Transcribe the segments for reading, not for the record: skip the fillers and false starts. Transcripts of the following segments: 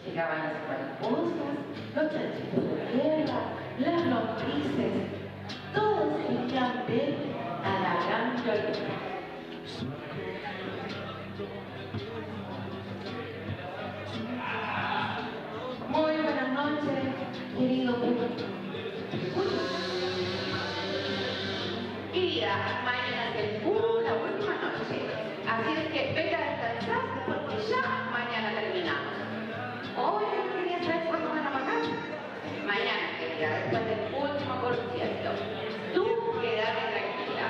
Llegaban las mariposas, los chanchitos de tierra, las lombrices, todos querían ver a la gran Llorona. Muy buenas noches, querido público. Querida, mañana es la última noche, así es que venga a descansar porque ya mañana terminamos. Hoy no quería saber cuándo van a pagar. Mañana, querida, después del último concierto. Tú quédate tranquila.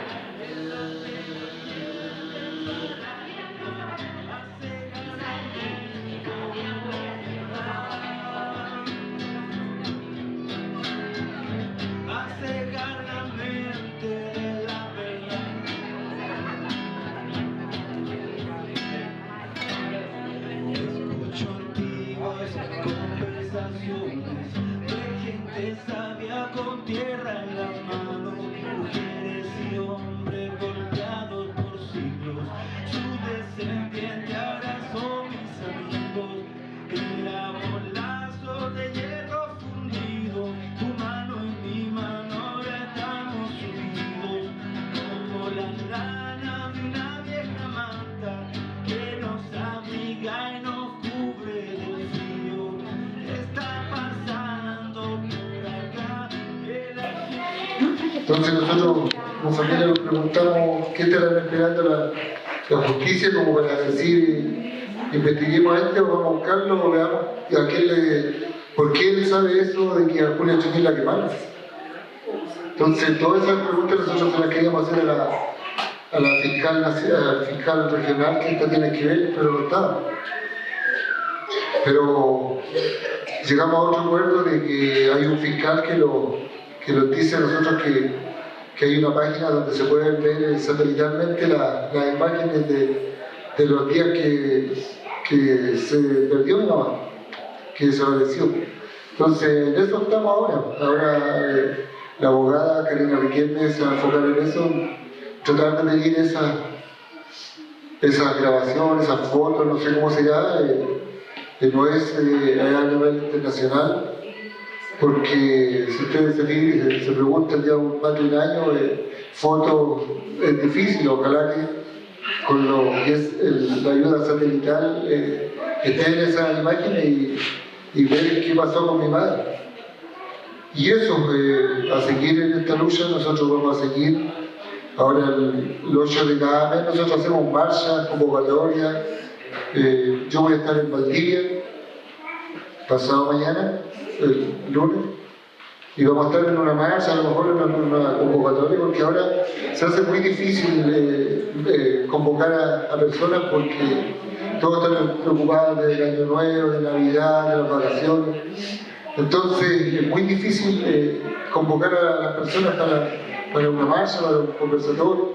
De gente sabia con tierra en la mano, mujeres y hombres golpeados por siglos. Su descendiente ahora son mis amigos. Clavamos lazos de hierro fundido, tu mano y mi mano ahora estamos unidos, como las lanas de una vieja manta que nos abriga y nos cubre del frío. Entonces nosotros como familia nos preguntamos qué estarán esperando la justicia como para decir investiguemos a este o vamos a buscarlo o veamos a quién por qué él sabe eso de que a Julia Chequín la quemaron. Entonces todas esas preguntas nosotros se las queríamos hacer a la fiscal regional que esta tiene que ver, pero no estaba. Pero llegamos a otro acuerdo de que hay un fiscal que nos dice a nosotros que hay una página donde se pueden ver satelitalmente las imágenes de los días que se perdió mi mamá, que desapareció. Entonces, en eso estamos ahora. Ahora la abogada Karina Riquelme se va a enfocar en eso, tratar de pedir esas grabaciones, esas fotos, no sé cómo se llama, no es a nivel internacional. Porque si ustedes se preguntan ya más de un año, fotos es difícil, ojalá que con lo que es la ayuda satelital estén esas imágenes y ver qué pasó con mi madre. Y eso, a seguir en esta lucha, nosotros vamos a seguir. Ahora el 8 de cada mes nosotros hacemos marchas, convocatorias. Yo voy a estar en Valdivia pasado mañana, el lunes, y vamos a estar en una marcha, a lo mejor en una convocatoria, porque ahora se hace muy difícil convocar a personas porque todos están preocupados del Año Nuevo, de Navidad, de las vacaciones. Entonces es muy difícil convocar a las personas para una marcha, para un conversatorio,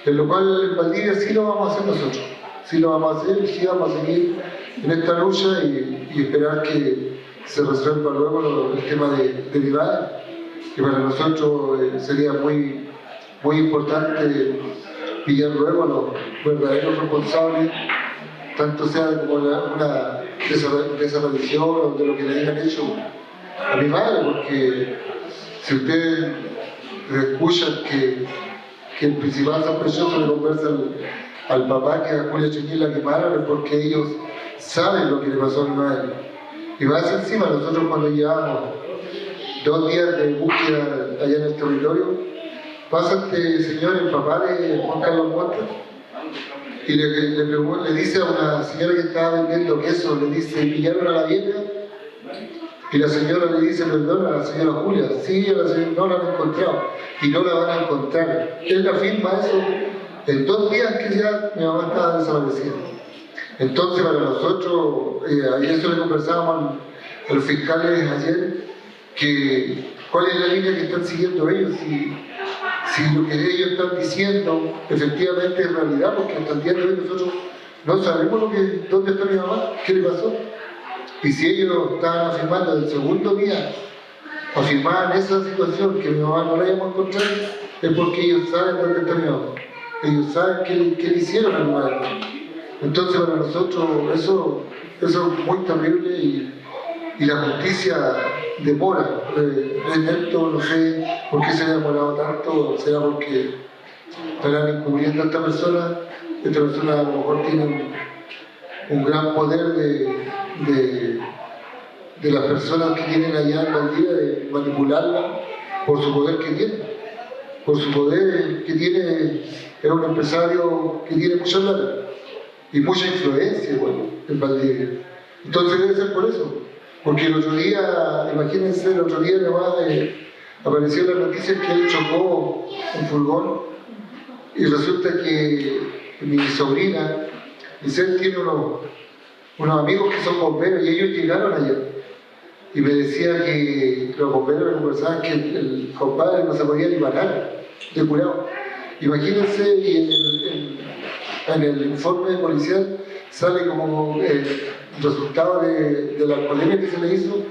en lo cual en Valdivia sí lo vamos a hacer nosotros. Sí lo vamos a hacer, sí vamos a seguir en esta lucha y esperar que se resuelva luego el tema de mi madre, que para nosotros sería muy, muy importante pillar luego a los verdaderos responsables, tanto sea como una desaparición o de lo que le hayan hecho a mi madre, porque si ustedes escuchan que el principal sospechoso le conversa al papá que a Julia Chequín la quemaron, es porque ellos saben lo que le pasó a mi madre. Y más encima, nosotros cuando llevamos 2 días de búsqueda allá en el territorio, pasa este señor, el papá de Juan Carlos Montes, y le dice a una señora que estaba vendiendo queso, le dice, ¿pillaron a la vieja? Y la señora le dice, perdón, a la señora Julia, sí, a la señora no la han encontrado, y no la van a encontrar. Él afirma eso en 2 días que ya mi mamá estaba desaparecida. Entonces, para nosotros, a eso le conversábamos a los fiscales ayer, que cuál es la línea que están siguiendo ellos, si lo que ellos están diciendo efectivamente es realidad, porque hasta el día de hoy nosotros no sabemos dónde está mi mamá, qué le pasó. Y si ellos estaban afirmando el segundo día, afirmaban esa situación, que mi mamá no la íbamos a encontrar, es porque ellos saben dónde está mi mamá. Ellos saben qué le hicieron a mi madre. Entonces para nosotros eso es muy terrible y la justicia demora. Ernesto, no sé por qué se ha demorado tanto, será porque estarán encubriendo a esta persona. Esta persona a lo mejor tiene un gran poder de las personas que tienen allá en Valdivia, de manipularla por su poder que tiene. Por su poder que tiene, es un empresario que tiene mucha plata y mucha influencia, bueno, en Valdivia. Entonces debe ser por eso. Porque el otro día, imagínense, el otro día nomás apareció la noticia que él chocó un furgón y resulta que mi sobrina, Giselle, tiene unos amigos que son bomberos y ellos llegaron allá. Y me decía que los bomberos me conversaban que el compadre no se podía ni parar de curado. Imagínense, y en el informe policial sale como resultado de la alcoholemia que se le hizo,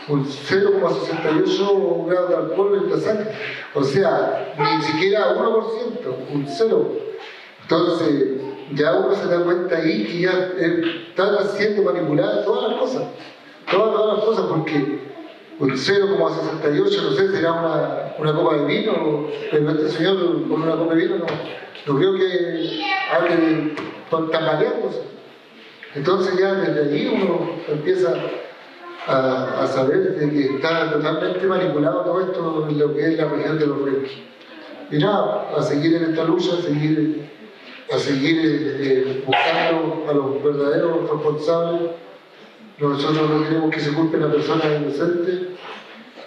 un 0,68 grados de alcohol en la sangre. O sea, ni siquiera 1%, un 0. Entonces, ya uno se da cuenta ahí que ya están siendo manipuladas todas las cosas. Todas las cosas, porque un 0,68, no sé, será una copa de vino, pero este señor con una copa de vino no creo que hable tambaleándose. Entonces ya desde allí uno empieza a saber de que está totalmente manipulado todo esto en lo que es la región de Los Ríos. Y nada, a seguir en esta lucha, a seguir buscando a los verdaderos responsables. Nosotros no queremos que se culpen a personas inocentes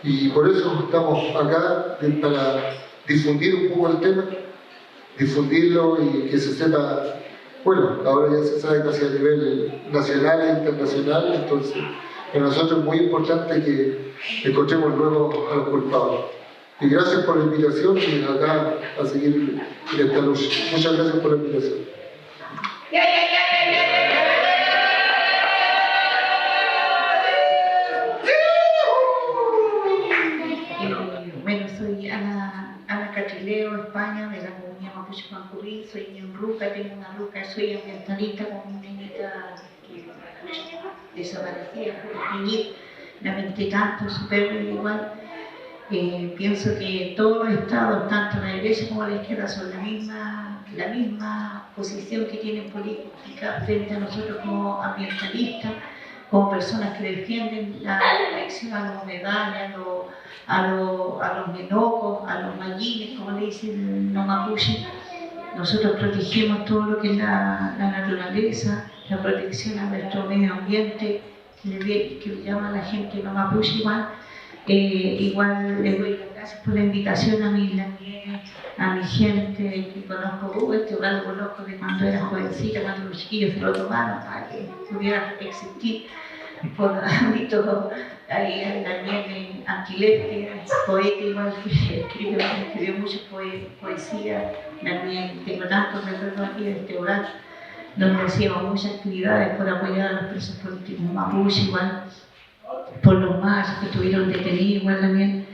y por eso estamos acá para difundir un poco el tema, difundirlo y que se sepa. Bueno, ahora ya se sabe casi a nivel nacional e internacional, entonces para nosotros es muy importante que encontremos luego a los culpables. Y gracias por la invitación y acá a seguir en esta lucha. Muchas gracias por la invitación. Bueno, soy Ana Catrileo, España, de la comunidad Mapuche Mancurrí, soy ñanruca, tengo una ruca, soy ambientalista con mi niñita que desaparecía por niñez, lamenté tanto, súper igual. Pienso que todos los estados, tanto la derecha como la izquierda, son la misma posición que tienen política frente a nosotros como ambientalistas, como personas que defienden la protección a los humedales, a los menocos, a los mallines, como le dicen los mapuches. Nosotros protegemos todo lo que es la naturaleza, la protección a nuestro medio ambiente, que le llama la gente los mapuches igual. Igual les doy las gracias por la invitación a mi gente que conozco, este lugar lo conozco de cuando era jovencita, cuando los chiquillos se lo tomaron para que pudiera existir por ámbito ahí también en Antileste, poeta igual que escribió mucho poesía, también tengo tantos recuerdos aquí de este hogar donde hacíamos muchas actividades por apoyar a los presos políticos mapuche igual, por los más que estuvieron detenidos igual también,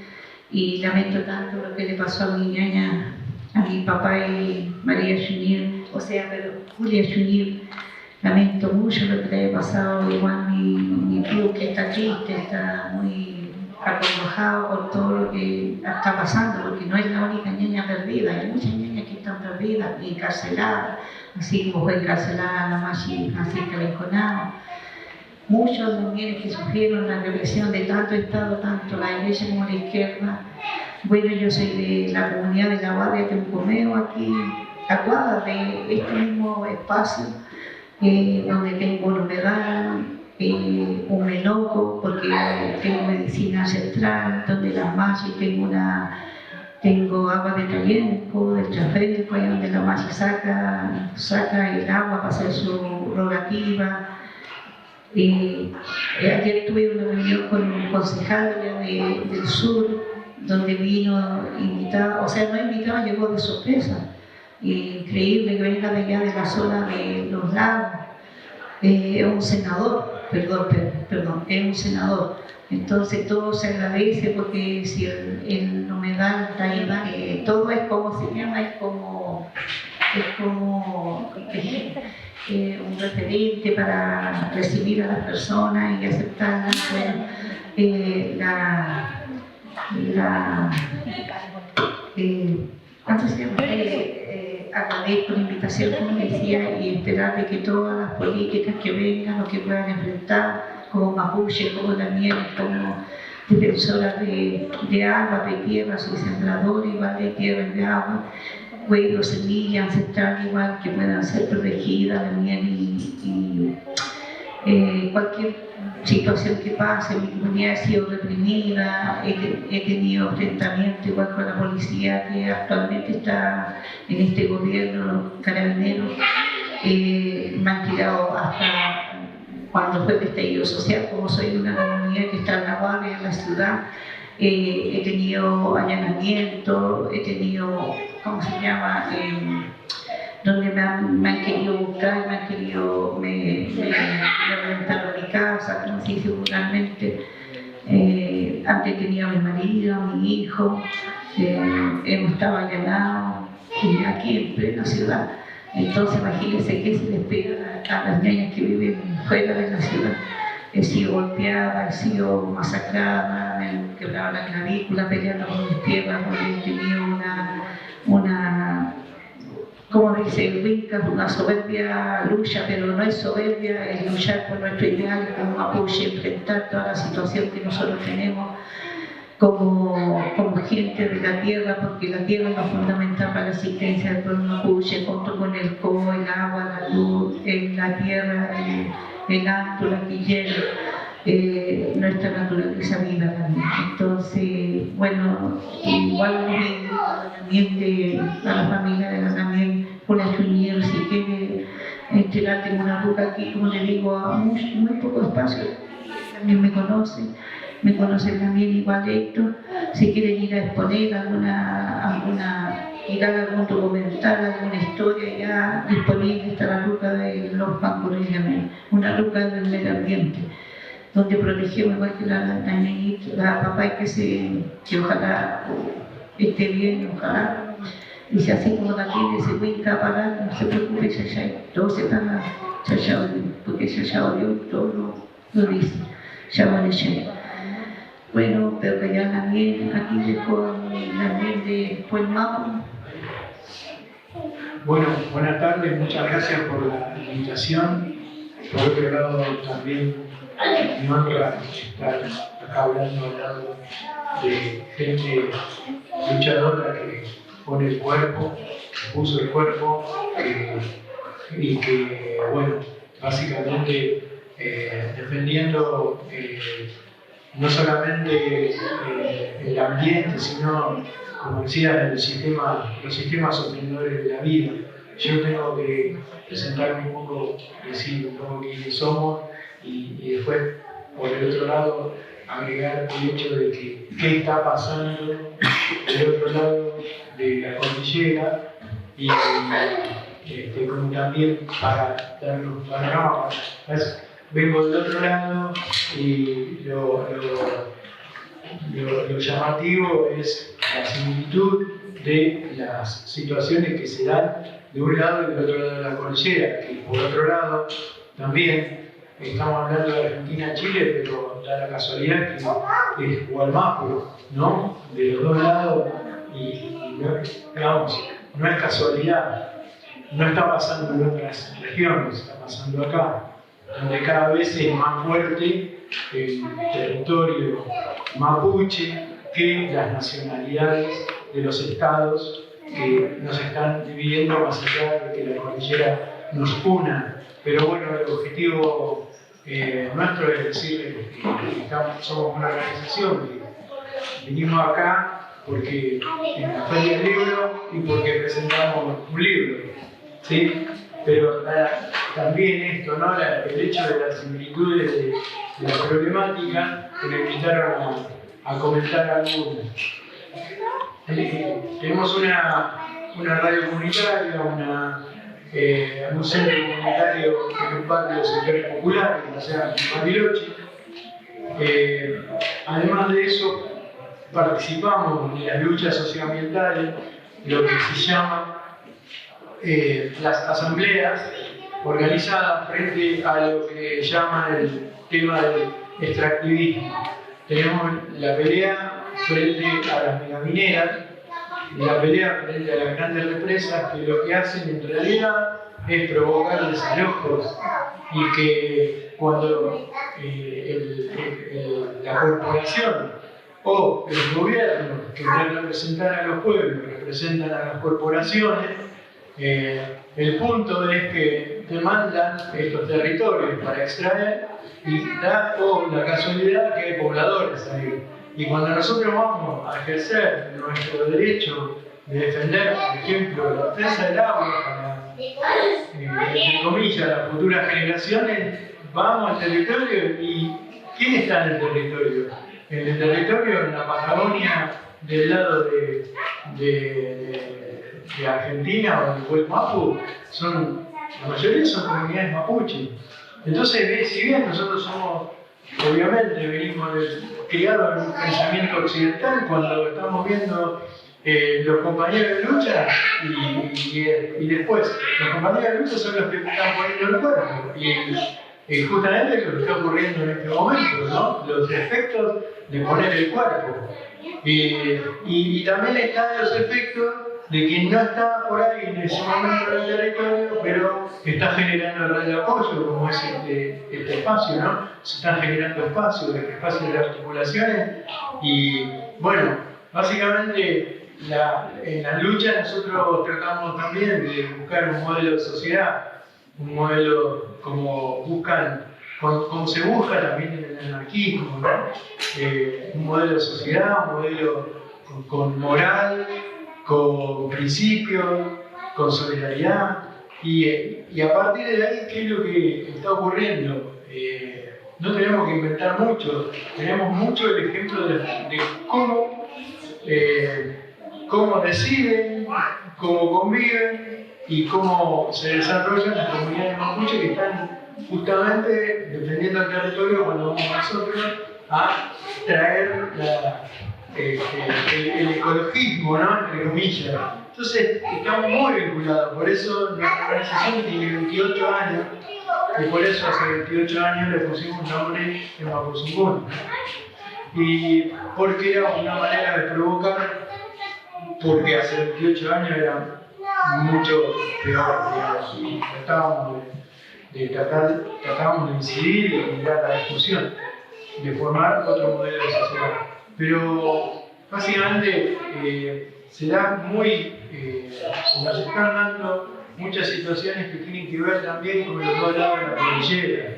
y lamento tanto lo que le pasó a mi ñaña, a mi papá y María Junir, Julia Junir. Lamento mucho lo que le haya pasado, igual mi tío que está triste, está muy acongojado por todo lo que está pasando, porque no es la única ñaña perdida, hay muchas ñañas que están perdidas y encarceladas, así como fue encarcelada la Machi Francisca Lenconado. Muchos también que sufrieron la represión de tanto Estado, tanto la derecha como la izquierda. Bueno, yo soy de la comunidad de la barria Tempomeo, aquí a cuadras de este mismo espacio, donde tengo un humedal, un menoco, porque tengo medicina ancestral, donde las Machi tengo agua de Tayenco, del Trafelco, ahí donde la Machi saca el agua para hacer su rogativa. Ayer tuve una reunión con un concejal del sur, donde vino invitado, o sea, no invitado, llegó de sorpresa. Increíble que venga de allá de la zona de los lagos. Es un senador, perdón, es un senador. Entonces todo se agradece porque si el humedal está ahí, todo es como se llama, es como un referente para recibir a las personas y aceptarlas. Bueno, agradezco la invitación, como decía, y esperar de que todas las políticas que vengan o que puedan enfrentar, como mapuche, como también como defensora de agua, de tierra, soy sembradora igual de tierra y de agua, huevo, semilla ancestral igual, que puedan ser protegidas también y cualquier situación que pase. Mi comunidad ha sido reprimida, he tenido enfrentamiento igual con la policía que actualmente está en este gobierno, los carabineros, me han tirado hasta cuando fue el estallido social, como soy de una comunidad que está en la Guardia, en la ciudad, he tenido allanamientos, he tenido, ¿cómo se llama?, donde me han querido buscar, me reventaron mi casa, como se dice vulgarmente. Han detenido a mi marido, a mi hijo, hemos estado allanados aquí en plena ciudad. Entonces imagínense que se les pega a las niñas que viven fuera de la ciudad. He sido golpeada, he sido masacrada, me han quebrado la clavícula peleando con mis piernas, porque he tenido una como dice el Winca, una soberbia lucha, pero no es soberbia, es luchar por nuestro ideal como mapuche, enfrentar toda la situación que nosotros tenemos como gente de la tierra, porque la tierra es lo fundamental para la existencia del pueblo mapuche, junto con el co, el agua, la luz, la tierra, el alto, la quillera, nuestra naturaleza viva también. Entonces, bueno, igual también a la familia de la también por la Chuñero, si quiere entregarte una ruta aquí, como le digo, a muy poco espacio, también me conocen también igual de esto, si quieren ir a exponer tirar algún documental, alguna historia, ya disponible está la ruta de los Pancurris también, una ruta del medio ambiente, donde protegemos igual que la papá que ojalá esté bien, ojalá. Dice así como la tiene, se puede parar, no se preocupe, todo se paga, porque ya olió y todo lo dice, ya vale. Bueno, pero que ya también aquí dejó la miel de Puelmapo. Bueno, buenas tardes, muchas gracias por la invitación. Por otro lado, también me honra estar acá hablando al lado de gente luchadora que pone el cuerpo, puso el cuerpo y que, bueno, básicamente defendiendo no solamente el ambiente, sino, como decía, los sistemas sostenedores de la vida. Yo tengo que presentarme un poco, decir un poco quiénes somos y después, por el otro lado, agregar el hecho de que qué está pasando del otro lado de la cordillera y como también para darnos panorama. Vengo del otro lado y lo llamativo es la similitud de las situaciones que se dan de un lado y del otro lado de la cordillera, que por otro lado también estamos hablando de Argentina-Chile, pero da la casualidad que es Gualmapu, ¿no? De los dos lados y no, digamos, no es casualidad, no está pasando en otras regiones, está pasando acá, donde cada vez es más fuerte el territorio mapuche que las nacionalidades de los estados que nos están dividiendo más allá de que la cordillera nos una. Pero bueno, el objetivo nuestro es decirles que somos una organización que vinimos acá porque en la Feria del Libro y porque presentamos un libro, ¿sí? Pero también esto, ¿no? El hecho de las similitudes de la problemática que me invitaron a comentar algunas. Tenemos una radio comunitaria, un centro comunitario que comparte los sectores populares, o sea, Bariloche. Además de eso, participamos en las luchas socioambientales, lo que se llama las asambleas organizada frente a lo que llaman el tema del extractivismo. Tenemos la pelea frente a las megamineras, la pelea frente a las grandes represas, que lo que hacen en realidad es provocar desalojos, y que cuando la corporación o el gobierno, que no representan a los pueblos, representan a las corporaciones, el punto es que demandan estos territorios para extraer, y da la casualidad que hay pobladores ahí. Y cuando nosotros vamos a ejercer nuestro derecho de defender, por ejemplo, la defensa del agua para, entre comillas, las futuras generaciones, vamos al territorio, y ¿quién está en el territorio? En el territorio, en la Patagonia, del lado de Argentina o del Huaymapu, la mayoría son comunidades mapuche. Entonces, si bien nosotros somos, obviamente, venimos criados en un pensamiento occidental, cuando estamos viendo los compañeros de lucha, y después, los compañeros de lucha son los que están poniendo el cuerpo, y justamente lo que está ocurriendo en este momento, ¿no? Los efectos de poner el cuerpo. Y también están los efectos de quien no está por ahí en ese momento del territorio, pero está generando el red de apoyo, como es este espacio, ¿no? Se están generando espacios de articulaciones, y bueno, básicamente en la lucha nosotros tratamos también de buscar un modelo de sociedad, un modelo como se busca también en el anarquismo, ¿no? Un modelo de sociedad, un modelo con moral, con principios, con solidaridad, y a partir de ahí, ¿qué es lo que está ocurriendo? No tenemos que inventar mucho, tenemos mucho el ejemplo de cómo deciden, cómo conviven y cómo se desarrollan las comunidades mapuche, que están justamente defendiendo el territorio cuando vamos nosotros a traer el ecologismo, ¿no? Entre comillas. Entonces, estamos muy vinculados, por eso nuestra organización tiene 28 años, y por eso hace 28 años le pusimos nombre en Mapuzungún. Y porque era una manera de provocar, porque hace 28 años era mucho peor, digamos, y tratábamos de incidir y de mirar la discusión, de formar otro modelo de sociedad. Pero básicamente se nos están dando muchas situaciones que tienen que ver también con los dos lados de la cordillera.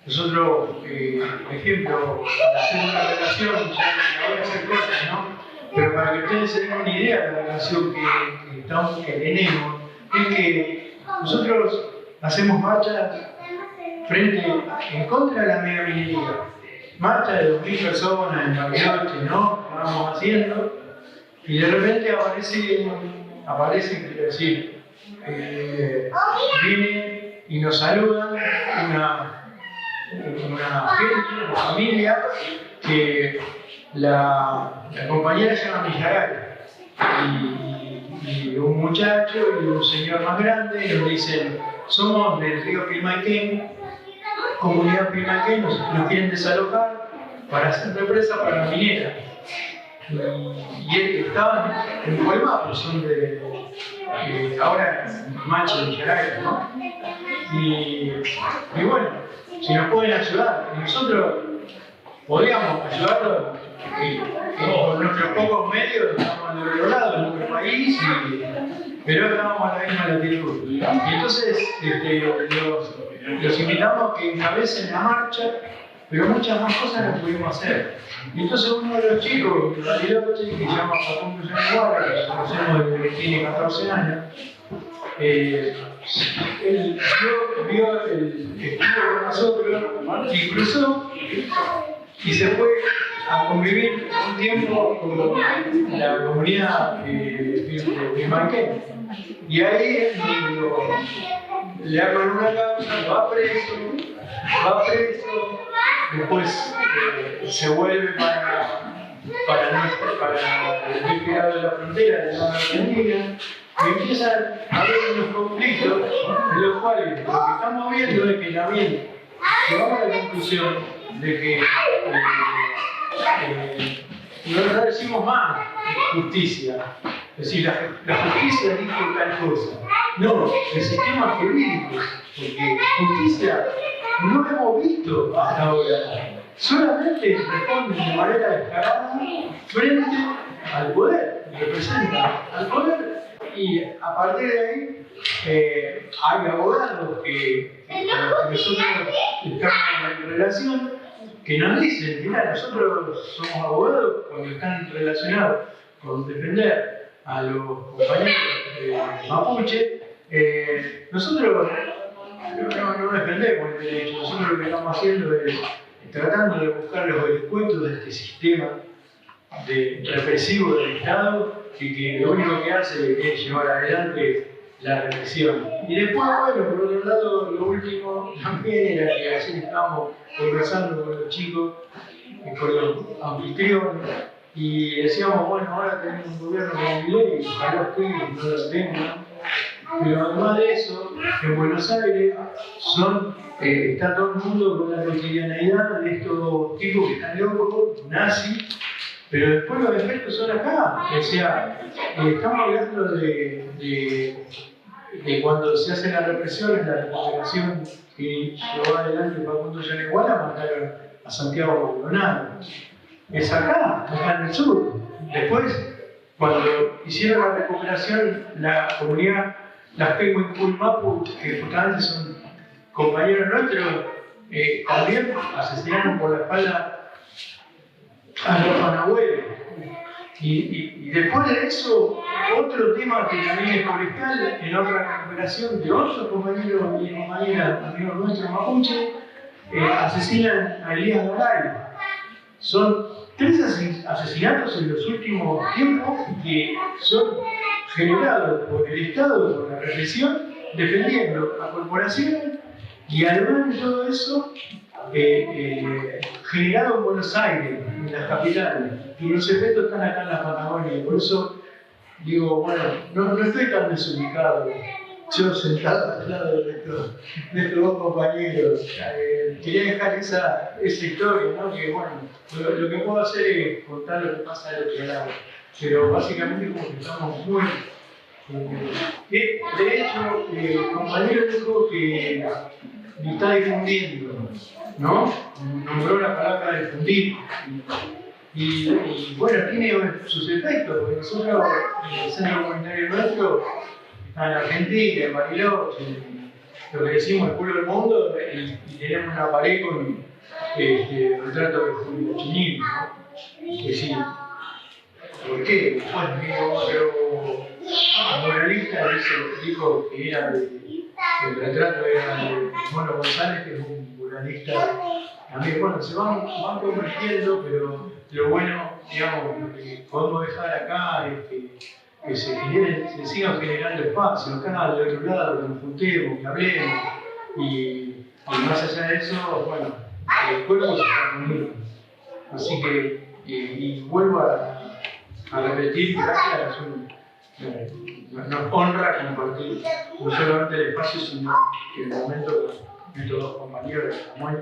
Nosotros, por ejemplo, para hacer una relación, ya voy a hacer cosas, ¿no? Pero para que ustedes se den una idea de la relación que tenemos, es que nosotros hacemos marchas en contra de la megaminería. Marcha de 2.000 personas en Bariloche, ¿no? Vamos haciendo, y de repente aparece, quiero decir, viene y nos saludan una gente, una familia, que la compañera se llama Mijaray, y un muchacho y un señor más grande, y nos dicen: somos del río Pilmaiquén, comunidad Pilmaiquén, nos quieren desalojar para hacer represa para la minera. Y estaban en Huaymapu, son ahora Macho de Mijaray, ¿no? Y bueno, si nos pueden ayudar, nosotros podríamos ayudarlos con nuestros pocos medios, estamos del otro lado, en otro país, pero estamos a la misma latitud. Y entonces los invitamos a que encabecen la marcha, pero muchas más cosas las pudimos hacer. Y entonces uno de los chicos de Bariloche, que se llama Facundo Yanuara, que lo conocemos desde que tiene 14 años, él estuvo con nosotros y cruzó y se fue a convivir un tiempo con la comunidad de Pilmaiquén. Y ahí le hagan una causa, va preso, después se vuelve para el este lado de la frontera de la Argentina, y empiezan a haber unos conflictos en los cuales lo que estamos viendo es que también llegamos a la conclusión de que no decimos más justicia. Es decir, la justicia dijo tal cosa. No, el sistema jurídico, porque justicia no lo hemos visto hasta ahora. Solamente responden de manera descarada frente al poder, representan al poder, y a partir de ahí hay abogados que nosotros estamos en relación que nos dicen, mira, nosotros somos abogados cuando están relacionados con defender a los compañeros mapuche, nosotros no defendemos el derecho, nosotros lo que estamos haciendo es tratando de buscar los descuentos de este sistema represivo del Estado y que lo único que hace es llevar adelante la represión. Y después, bueno, por otro lado, lo último también era que ayer estábamos conversando con los chicos, con los anfitriones, y decíamos, bueno, ahora tenemos un gobierno con Milei, ojalá ustedes no lo tengan. Pero además de eso, en Buenos Aires está todo el mundo con la cotidianeidad de estos tipos que están locos, nazis, pero después los efectos son acá. O sea, estamos hablando de cuando se hace la represión, en la recuperación que llevó adelante Facundo Yaneguala, mataron a Santiago Baldonado. Es acá en el sur. Después, cuando hicieron la recuperación, la comunidad las Penguin Mapu, que justamente son compañeros nuestros, también asesinaron por la espalda a los Panahuelos. Y después de eso, otro tema que también es forestal, en otra recuperación de otros compañeros y compañeras, amigos nuestros mapuche, asesinan a Elías Garay. Son 3 asesinatos en los últimos tiempos que son generados por el Estado, por la represión, defendiendo a corporaciones, y además de todo eso, generado en Buenos Aires, en las capitales, y los efectos están acá en la Patagonia. Por eso digo, bueno, no estoy tan desubicado, yo sentado al lado de estos dos compañeros. Quería dejar esa historia, ¿no? Que bueno, lo que puedo hacer es contar lo que pasa del otro lado, pero básicamente como que estamos muy... de hecho, el compañero dijo que me está difundiendo, ¿no? Nombró la palabra difundir. Y bueno, tiene sus efectos, porque nosotros, en el centro comunitario nuestro, está en Argentina, en Bariloche, lo que decimos el pueblo del mundo, y tenemos una pared con retrato de Julio Chinini, ¿no? Que sí. ¿Por qué? Bueno, digo, otro moralista dijo que era el retrato era de Mono González, que es un muralista también. Bueno, se van convirtiendo, pero lo bueno, digamos, lo que podemos dejar acá es que se sigan generando espacios acá del otro lado, que nos juntemos, que hablemos, y más allá de eso, bueno, el pueblo se está uniendo. Así que, y vuelvo a repetir, gracias, nos honra compartir no solamente el espacio, sino que el momento con estos dos compañeros de Samuel.